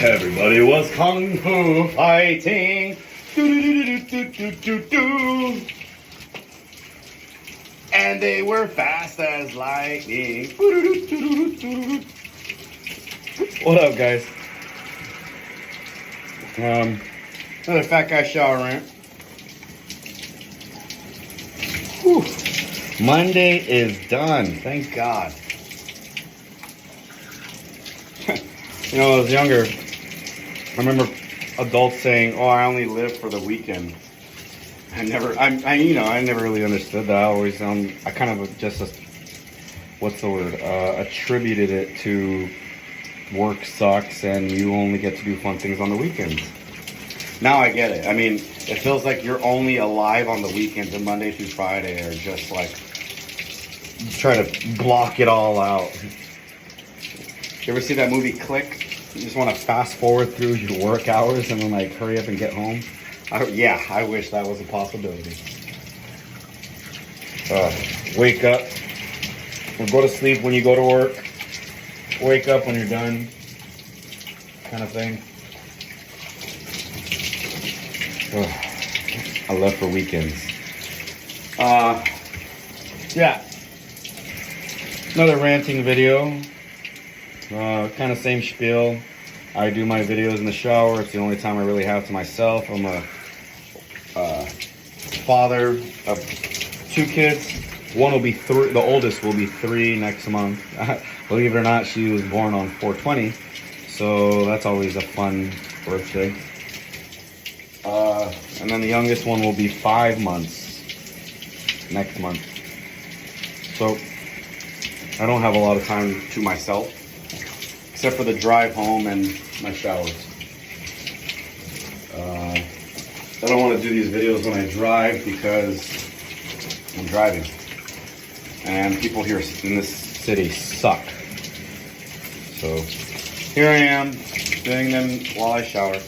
Everybody was kung fu fighting. And they were fast as lightning. What up, guys? Another fat guy shower rant. Whew. Monday is done. Thank God. You know, when I was younger, I remember adults saying, "Oh, I only live for the weekend." I never really understood that. I always, I kind of just, what's the word? Attributed it to work sucks and you only get to do fun things on the weekends. Now I get it. I mean, it feels like you're only alive on the weekends, and Monday through Friday are just like, you try to block it all out. You ever see that movie Click? You just want to fast forward through your work hours and then like hurry up and get home. I wish that was a possibility. Wake up or go to sleep when you go to work. Wake up when you're done, kind of thing. I love for weekends. Yeah. Another ranting video. Kind of same spiel. I do my videos in the shower. It's the only time I really have to myself. I'm a father of 2 kids. One will be 3. The oldest will be 3 next month. Believe it or not, she was born on 4/20, so that's always a fun birthday. And then the youngest one will be 5 months next month. So I don't have a lot of time to myself, except for the drive home and my showers. I don't want to do these videos when I drive because I'm driving. And people here in this city suck. So here I am doing them while I shower.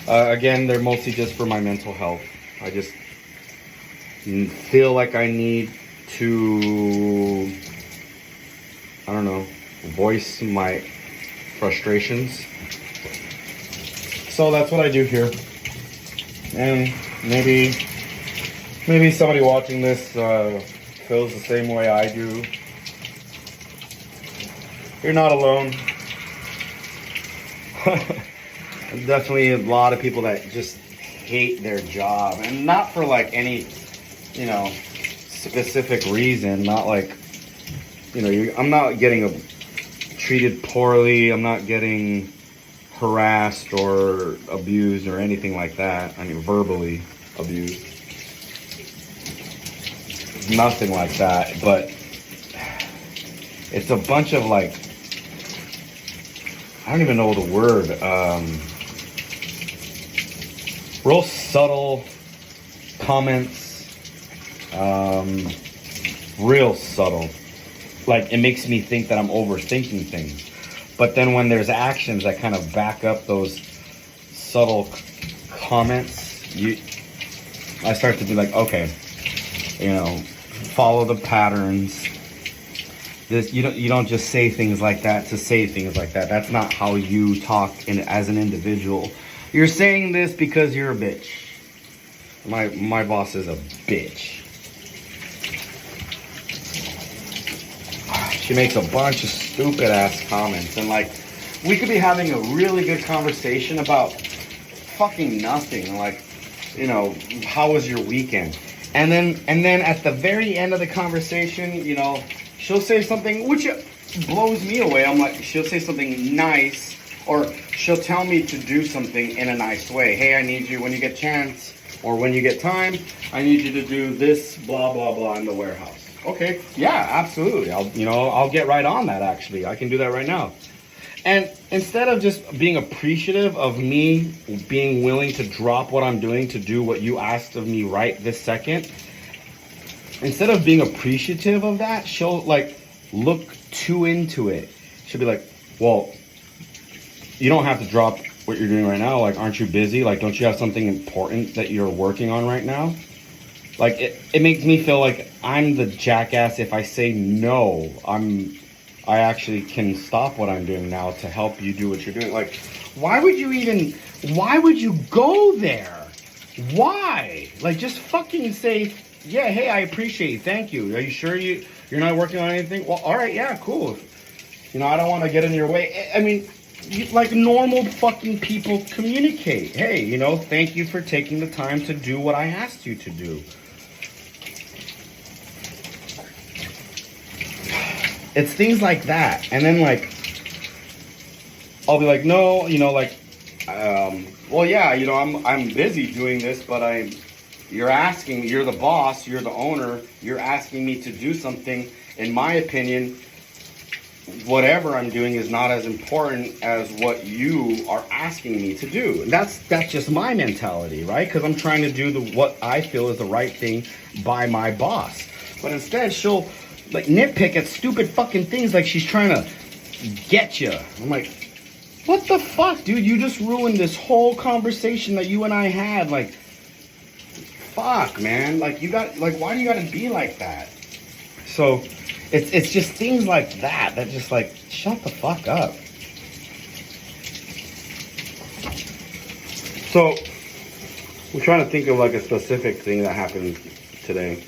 Again, they're mostly just for my mental health. I just feel like I need to, I don't know, voice my frustrations. So that's what I do here. And maybe somebody watching this feels the same way I do. You're not alone. Definitely a lot of people that just hate their job, and not for like any, specific reason. Not like, I'm not getting treated poorly. I'm not getting harassed or abused or anything like that. I mean, verbally abused. Nothing like that, but it's a bunch of like, I don't even know the word, real subtle comments, real subtle. Like, it makes me think that I'm overthinking things. But then when there's actions that kind of back up those subtle comments, I start to be like, okay, follow the patterns. You don't just say things like that to say things like that. That's not how you talk as an individual. You're saying this because you're a bitch. My boss is a bitch. She makes a bunch of stupid ass comments, and like, we could be having a really good conversation about fucking nothing. Like, how was your weekend? And then at the very end of the conversation, she'll say something which blows me away. I'm like, she'll say something nice, or she'll tell me to do something in a nice way. Hey, I need you when you get a chance, or when you get time, I need you to do this, blah, blah, blah, in the warehouse. Okay, yeah, absolutely. I'll get right on that, actually. I can do that right now. And instead of just being appreciative of me being willing to drop what I'm doing to do what you asked of me right this second, instead of being appreciative of that, she'll like look too into it. She'll be like, well, you don't have to drop what you're doing right now. Like, aren't you busy? Like, don't you have something important that you're working on right now? Like, it makes me feel like I'm the jackass if I say no. I actually can stop what I'm doing now to help you do what you're doing. Like, why would you go there? Why? Like, just fucking say, yeah, hey, I appreciate it. Thank you. Are you sure you're not working on anything? Well, all right, yeah, cool. You know, I don't want to get in your way. I mean, like normal fucking people communicate. Hey, you know, thank you for taking the time to do what I asked you to do. It's things like that. And then, like, I'll be like, no, you know, like, well, yeah, you know, I'm busy doing this, but you're asking, you're the boss, you're the owner, you're asking me to do something. In my opinion, whatever I'm doing is not as important as what you are asking me to do. And that's just my mentality, right? Because I'm trying to do what I feel is the right thing by my boss. But instead, she'll like nitpick at stupid fucking things like she's trying to get you. I'm like, what the fuck, dude? You just ruined this whole conversation that you and I had. Like, fuck, man. Like, why do you gotta be like that? So, it's just things like that just like, shut the fuck up. So, I'm trying to think of like a specific thing that happened today.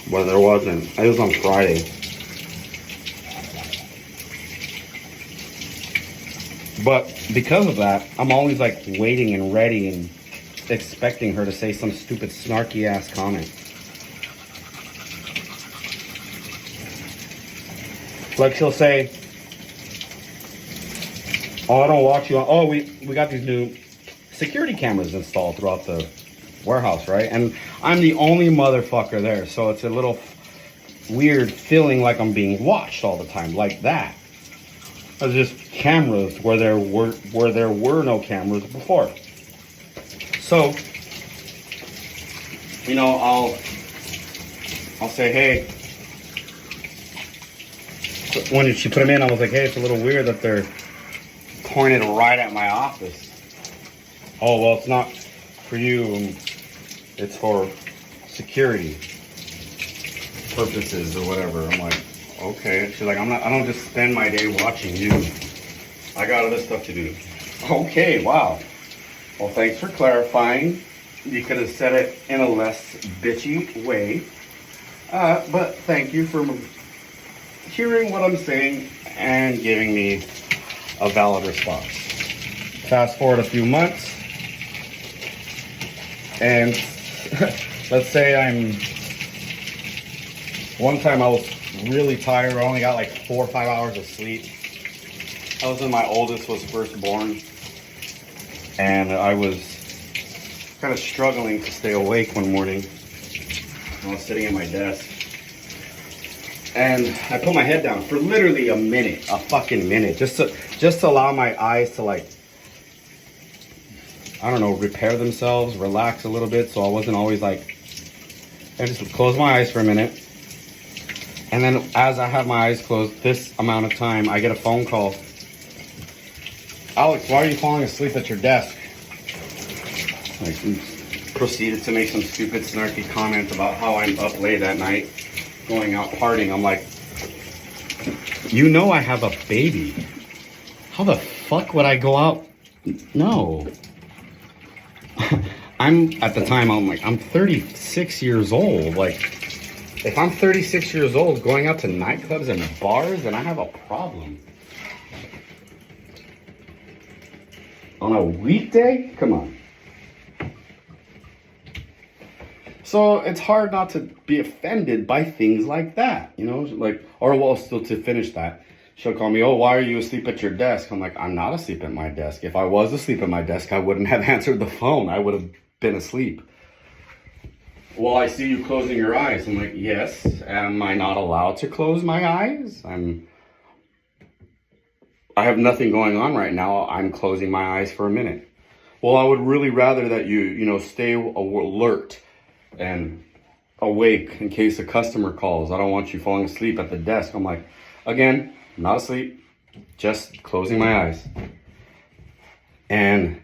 Well, there wasn't. It was on Friday. But because of that, I'm always like waiting and ready and expecting her to say some stupid snarky ass comment. Like she'll say, oh, I don't watch you on, oh, we got these new security cameras installed throughout the warehouse, right? And I'm the only motherfucker there, so it's a little weird feeling like I'm being watched all the time, like that. There's just cameras where there were no cameras before. So, you know, I'll say, hey. When she put them in, I was like, hey, it's a little weird that they're pointed right at my office. Oh, well, it's not for you. It's for security purposes or whatever. I'm like, okay. She's like, I don't just spend my day watching you. I got other stuff to do. Okay, wow. Well, thanks for clarifying. You could have said it in a less bitchy way. But thank you for hearing what I'm saying and giving me a valid response. Fast forward a few months, and let's say one time I was really tired. I only got like 4 or 5 hours of sleep. I was when my oldest was first born, and I was kind of struggling to stay awake one morning. I was sitting at my desk, and I put my head down for literally a minute, a fucking minute, just to allow my eyes to, like, I don't know, repair themselves, relax a little bit, so I wasn't always like, I just closed my eyes for a minute. And then as I have my eyes closed this amount of time, I get a phone call. Alex, why are you falling asleep at your desk? Like, proceeded to make some stupid snarky comment about how I'm up late at night going out partying. I'm like, you know I have a baby. How the fuck would I go out? No. At the time, I'm 36 years old. Like, if I'm 36 years old going out to nightclubs and bars, then I have a problem. On a weekday? Come on. So it's hard not to be offended by things like that, you know? Like, or well, still to finish that, she'll call me, oh, why are you asleep at your desk? I'm like, I'm not asleep at my desk. If I was asleep at my desk, I wouldn't have answered the phone. I would have been asleep. Well, I see you closing your eyes. I'm like, yes. Am I not allowed to close my eyes? I have nothing going on right now. I'm closing my eyes for a minute. Well, I would really rather that you stay alert and awake in case a customer calls. I don't want you falling asleep at the desk. I'm like, again, not asleep, just closing my eyes. And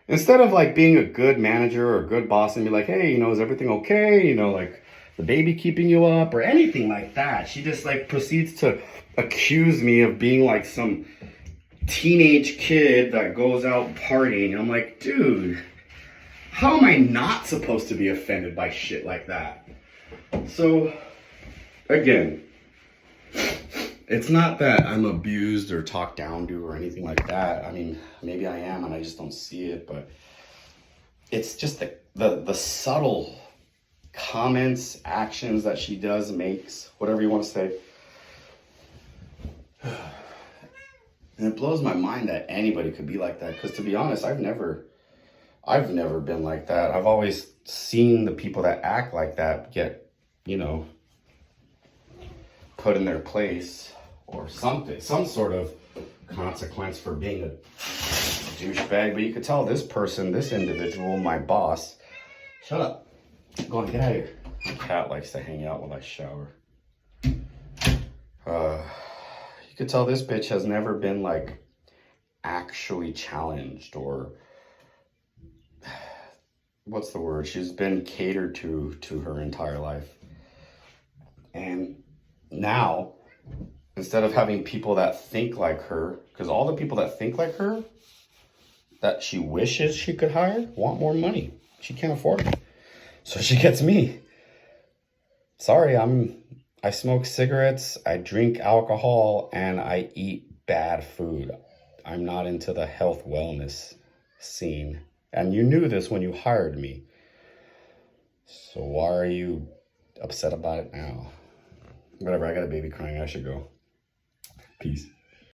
instead of like being a good manager or a good boss and be like, hey, is everything okay? Like, the baby keeping you up or anything like that. She just like proceeds to accuse me of being like some teenage kid that goes out partying. I'm like, dude, how am I not supposed to be offended by shit like that? So, again, it's not that I'm abused or talked down to or anything like that. I mean, maybe I am and I just don't see it, but it's just the subtle comments, actions that she does, makes, whatever you want to say. And it blows my mind that anybody could be like that. Because to be honest, I've never been like that. I've always seen the people that act like that get, you know, put in their place or something, some sort of consequence for being a douchebag. But you could tell this person, this individual, my boss, shut up. Go on, get out of here. My cat likes to hang out while I shower. You could tell this bitch has never been like actually challenged or what's the word? She's been catered to her entire life. And now, instead of having people that think like her, because all the people that think like her, that she wishes she could hire, want more money. She can't afford it. So she gets me. Sorry, I smoke cigarettes, I drink alcohol, and I eat bad food. I'm not into the health wellness scene. And you knew this when you hired me. So why are you upset about it now? Whatever, I got a baby crying, I should go. Peace.